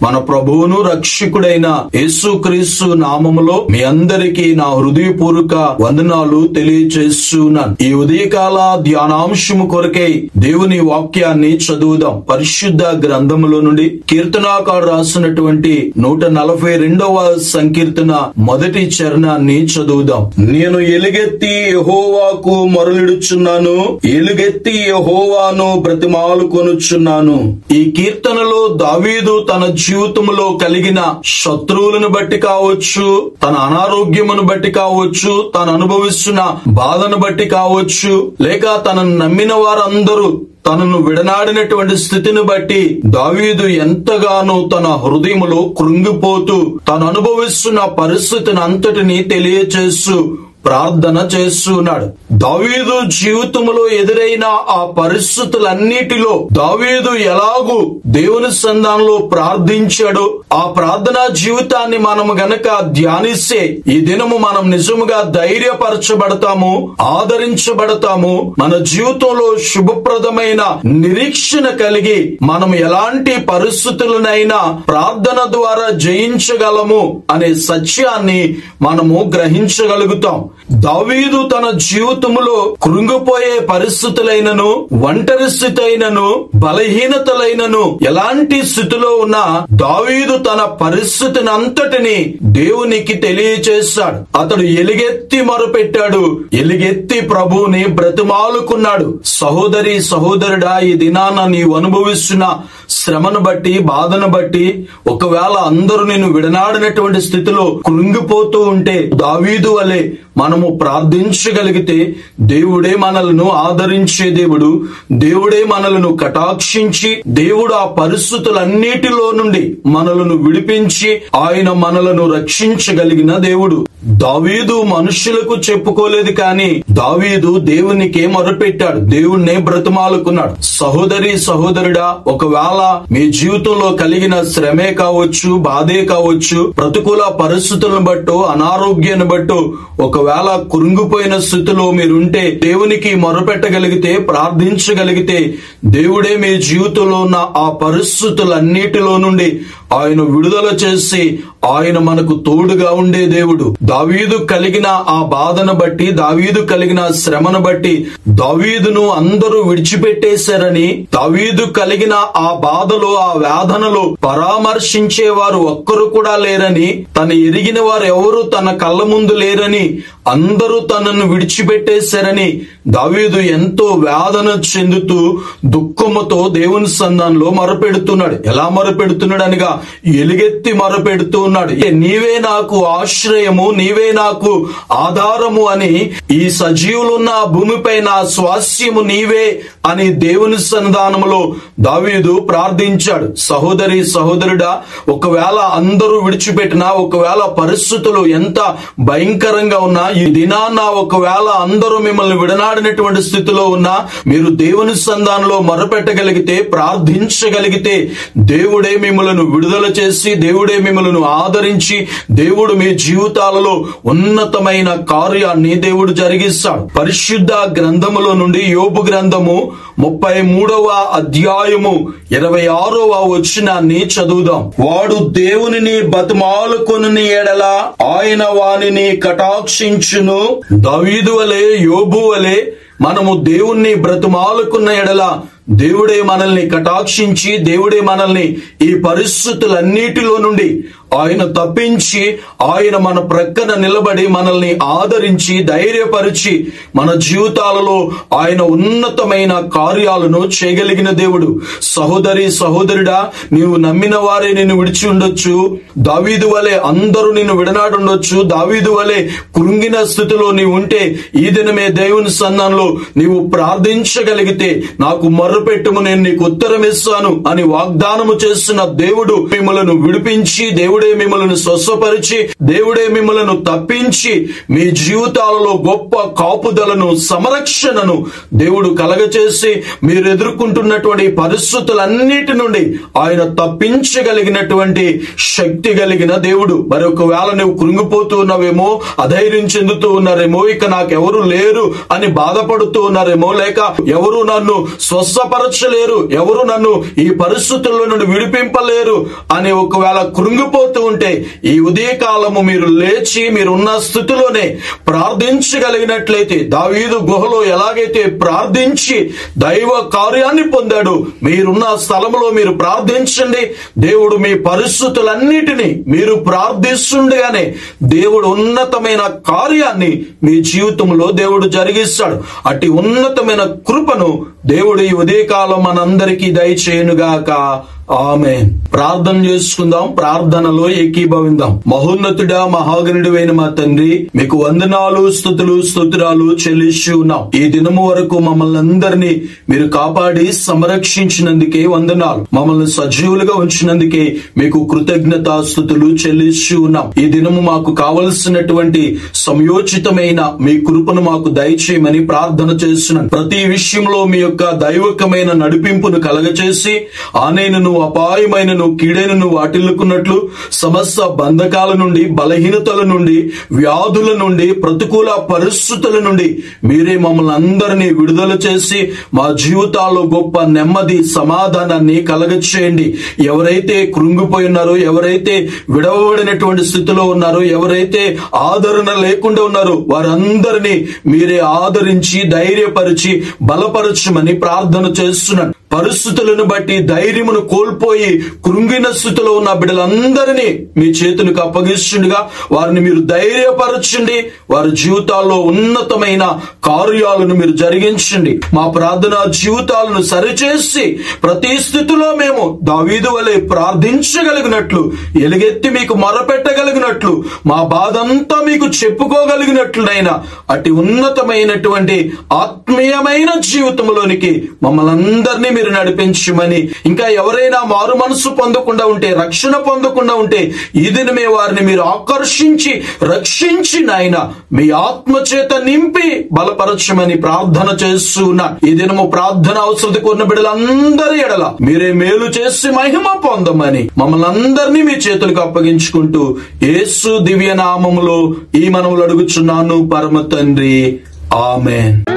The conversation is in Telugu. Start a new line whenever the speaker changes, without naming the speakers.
మన ప్రభువును రక్షకుడైన యేసుక్రీస్తు నామములో మీ అందరికీ నా హృదయపూర్వక వందనాలు తెలియజేస్తున్నాను. ఈ ఉదయకాల ధ్యానాంశము కొరకై దేవుని వాక్యాన్ని చదువుదాం. పరిశుద్ధ గ్రంథములో నుండి కీర్తనాకారుడు రాసినటువంటి 142వ సంకీర్తన మొదటి చరణాన్ని చదువుదాం. నేను ఎలుగెత్తి యెహోవాకు మొరలిడుచున్నాను, ఎలుగెత్తి యెహోవాను బ్రతిమాలుకొనుచున్నాను. ఈ కీర్తనలో దావీదు తన జీవితంలో కలిగిన శత్రువులను బట్టి కావచ్చు, తన అనారోగ్యమును బట్టి కావచ్చు, తను అనుభవిస్తున్న బాధను బట్టి కావచ్చు, లేక తనను నమ్మిన వారందరూ తనను విడనాడినటువంటి స్థితిని బట్టి దావీదు ఎంతగానో తన హృదయములో కృంగిపోతూ తను అనుభవిస్తున్న పరిస్థితిని అంతటినీ తెలియచేస్తూ ప్రార్థన చేస్తున్నాడు. దావీదు జీవితంలో ఎదురైన ఆ పరిస్థితులన్నిటిలో దావీదు ఎలాగూ దేవుని సన్నిధానంలో ప్రార్థించాడు. ఆ ప్రార్థనా జీవితాన్ని మనం గనక ధ్యానిస్తే ఈ దినము మనం నిజముగా ధైర్యపరచబడతాము, ఆదరించబడతాము. మన జీవితంలో శుభప్రదమైన నిరీక్షణ కలిగి మనం ఎలాంటి పరిస్థితులనైనా ప్రార్థన ద్వారా జయించగలము అనే సత్యాన్ని మనము గ్రహించగలుగుతాం. దావీదు తన జీవితంలో కృంగిపోయే పరిస్థితులైనను, ఒంటరి స్థితి అయినను, బలహీనతలైనను ఎలాంటి స్థితిలో ఉన్నా దావీదు తన పరిస్థితిని అంతటిని దేవునికి తెలియచేశాడు. అతడు ఎలుగెత్తి మొరపెట్టాడు, ఎలుగెత్తి ప్రభువుని బ్రతిమాలుకున్నాడు. సహోదరి సహోదరుడా, ఈ దినాన నీవు అనుభవిస్తున్న శ్రమను బట్టి, బాధను బట్టి, ఒకవేళ అందరూ నిన్ను విడనాడినటువంటి స్థితిలో కృంగిపోతూ ఉంటే దావీదు వలె మనము ప్రార్థించగలిగితే దేవుడే మనలను ఆదరించే దేవుడు, దేవుడే మనలను కటాక్షించి, దేవుడు ఆ పరిస్థితులన్నిటిలో నుండి మనలను విడిపించి ఆయన మనలను రక్షించగలిగిన దేవుడు. దావీదు మనుషులకు చెప్పుకోలేదు, కానీ దావీదు దేవునికే మొరపెట్టాడు, దేవుణ్ణే బ్రతిమాలుకున్నాడు. సహోదరి సహోదరుడా, ఒకవేళ మీ జీవితంలో కలిగిన శ్రమే కావచ్చు, బాధే కావచ్చు, ప్రతికూల పరిస్థితులను బట్టో, అనారోగ్యాన్ని బట్టో ఒకవేళ కృంగిపోయిన స్థితిలో మీరుంటే దేవునికి మొరపెట్టగలిగితే, ప్రార్థించగలిగితే దేవుడే మీ జీవితంలో ఉన్న ఆ పరిస్థితులన్నిటిలో నుండి ఆయన విడుదల చేసి ఆయన మనకు తోడుగా ఉండే దేవుడు. దావీదు కలిగిన ఆ బాధను బట్టి, దావీదు కలిగిన శ్రమను బట్టి దావీదును అందరూ విడిచిపెట్టేశారని, దావీదు కలిగిన ఆ బాధలో, ఆ వేదనలో పరామర్శించేవారు ఒక్కరు కూడా లేరని, తను ఎరిగిన వారు ఎవరు తన కళ్ళ ముందు లేరని, అందరూ తనను విడిచిపెట్టేశారని దావీదు ఎంతో వేదన చెందుతూ దుఃఖముతో దేవుని సన్నిధానంలో మొరపెడుతున్నాడు. ఎలా మొరపెడుతున్నాడు అనగా ఎలుగెత్తి మొరపెడుతూ ఉన్నాడు. నీవే నాకు ఆశ్రయము, నీవే నాకు ఆధారము అని, ఈ సజీవులున్న భూమిపై నా స్వాస్యము నీవే అని దేవుని సన్నిధానములో దావీదు ప్రార్థించాడు. సహోదరి సహోదరుడా, ఒకవేళ అందరూ విడిచిపెట్టినా, ఒకవేళ పరిస్థితులు ఎంత భయంకరంగా ఉన్నా, ఈ దినాన ఒకవేళ అందరూ మిమ్మల్ని విడనాడినటువంటి స్థితిలో ఉన్నా, మీరు దేవుని సన్నిధానంలో మొరపెట్టగలిగితే, ప్రార్థించగలిగితే దేవుడే మిమ్మల్ని విడుదల చేసి, దేవుడే మిమ్మల్ని ఆదరించి, దేవుడు మీ జీవితాలలో ఉన్నతమైన కార్యాన్ని దేవుడు జరిగిస్తాడు. పరిశుద్ధ గ్రంథములో నుండి యోబు గ్రంథము 33వ అధ్యాయము 26వ వచనాన్ని చదువుదాం. వాడు దేవునిని బతిమాలుకొనుని ఎడల ఆయన వానిని కటాక్షించును. దావీదు వలె, యోబు వలె మనము దేవుణ్ణి బ్రతిమాలుకున్న ఎడల దేవుడే మనల్ని కటాక్షించి, దేవుడే మనల్ని ఈ పరిస్థితులన్నిటిలో నుండి ఆయన తప్పించి, ఆయన మన ప్రక్కన నిలబడి మనల్ని ఆదరించి, ధైర్యపరిచి, మన జీవితాలలో ఆయన ఉన్నతమైన కార్యాలను చేయగలిగిన దేవుడు. సహోదరి సహోదరుడా, నీవు నమ్మిన వారే నిన్ను విడిచి ఉండొచ్చు, దావీదు వలె అందరూ నిన్ను విడనాడు ఉండొచ్చు, దావీదు వలె కృంగిన స్థితిలో నీవు ఉంటే ఈ దినమే దేవుని సన్నిధానంలో నీవు ప్రార్థించగలిగితే, నాకు మొర్రపెట్టుము, నేను నీకు ఉత్తరం ఇస్తాను అని వాగ్దానము చేస్తున్న దేవుడు మిమ్మలను విడిపించి, దేవుడే దేవుడే మిమ్మల్ని స్వస్థపరిచి, దేవుడే మిమ్మల్ని తప్పించి మీ జీవితాలలో గొప్ప కాపుదలను, సంరక్షణను దేవుడు కలగచేసి మీరు ఎదుర్కొంటున్నటువంటి పరిస్థితులన్నిటి నుండి ఆయన తప్పించగలిగినటువంటి శక్తి కలిగిన దేవుడు. మరి ఒకవేళ నువ్వు కృంగిపోతూ ఉన్నావేమో, అధైర్యం చెందుతూ ఉన్నారేమో, ఇక నాకెవరు లేరు అని బాధపడుతూ ఉన్నారేమో, లేక ఎవరు నన్ను స్వస్థపరచలేరు, ఎవరు నన్ను ఈ పరిస్థితుల్లో నుండి విడిపింపలేరు అని ఒకవేళ కృంగిపోతూ ఉంటే, ఈ ఉదయకాలము మీరు లేచి మీరున్న స్థితిలోనే ప్రార్థించగలిగినట్లయితే, దావీదు గుహలో ఎలాగైతే ప్రార్థించి దైవ కార్యాన్ని పొందాడు, మీరున్న స్థలంలో మీరు ప్రార్థించండి. దేవుడు మీ పరిస్థితులన్నిటినీ మీరు ప్రార్థిస్తుండగానే దేవుడు ఉన్నతమైన కార్యాన్ని మీ జీవితంలో దేవుడు జరిగిస్తాడు. అట్టి ఉన్నతమైన కృపను దేవుడు ఈ ఉదయకాలం మనందరికీ దయచేయునుగాక. ఆమేన్. ప్రార్థన చేసుకుందాం, ప్రార్థనలో ఏకీభవిందాం. మహోన్నతుడా, మహాగణుడివైన మా తండ్రి, మీకు వందనాలు, స్తుతులు, స్తోత్రాలు చెల్లిస్తూ ఉన్నాం. ఈ దినము వరకు మమ్మల్ని అందరినీ మీరు కాపాడి సంరక్షించినందుకే వందనాలు. మమ్మల్ని సజీవులుగా ఉంచినందుకే మీకు కృతజ్ఞతా స్తుతులు చెల్లిస్తూ ఉన్నాం. ఈ దినము మాకు కావలసినటువంటి సమయోచితమైన మీ కృపను మాకు దయచేయమని ప్రార్థన చేస్తున్నాను. ప్రతి విషయంలో మీ యొక్క దైవకమైన నడిపింపును కలగచేసి ఆనేను అపాయమైనను కీడైనను వాటిల్లుకున్నట్లు సమస్త బంధకాల నుండి, బలహీనతల నుండి, వ్యాధుల నుండి, ప్రతికూల పరిస్థితుల నుండి మీరే మమ్మల్ని అందరినీ విడుదల చేసి మా జీవితాల్లో గొప్ప నెమ్మది, సమాధానాన్ని కలగచేయండి. ఎవరైతే కృంగిపోయి ఉన్నారో, ఎవరైతే విడవబడినటువంటి స్థితిలో ఉన్నారో, ఎవరైతే ఆదరణ లేకుండా ఉన్నారో వారందరినీ మీరే ఆదరించి ధైర్యపరిచి బలపరచమని ప్రార్థన చేస్తున్నాను. పరిస్థితులను బట్టి ధైర్యమును కోల్పోయి కృంగిన స్థితిలో ఉన్న బిడ్డలందరినీ మీ చేతులకు అప్పగిస్తుండగా వారిని మీరు ధైర్యపరచండి. వారి జీవితాల్లో ఉన్నతమైన కార్యాలను మీరు జరిగించండి. మా ప్రార్థనా జీవితాలను సరిచేసి ప్రతి స్థితిలో మేము దావీదు వలె ప్రార్థించగలిగినట్లు, ఎలుగెత్తి మీకు మొరపెట్టగలిగినట్లు, మా బాధంతా మీకు చెప్పుకోగలిగినట్లునైనా అట్టి ఉన్నతమైనటువంటి ఆత్మీయమైన జీవితంలోనికి మమ్మల్ని అందరినీ మీరు నడిపించమని, ఇంకా ఎవరైనా మారు మనసు పొందకుండా ఉంటే, రక్షణ పొందకుండా ఉంటే ఈ దినమే వారిని మీరు ఆకర్షించి రక్షించి నాయన మీ ఆత్మ చేత నింపి బలపరచమని ప్రార్థన చేస్తున్నా. ఈ దినము ప్రార్థన అవసరం కోరిన బిడ్డలందరి ఎడల మీరే మేలు చేసి మహిమ పొందమని మమ్మల్ని అందరినీ మీ చేతులకు అప్పగించుకుంటూ యేసు దివ్య నామములో ఈ మనవులు అడుగుచున్నాను పరమ తండ్రి. ఆమేన్.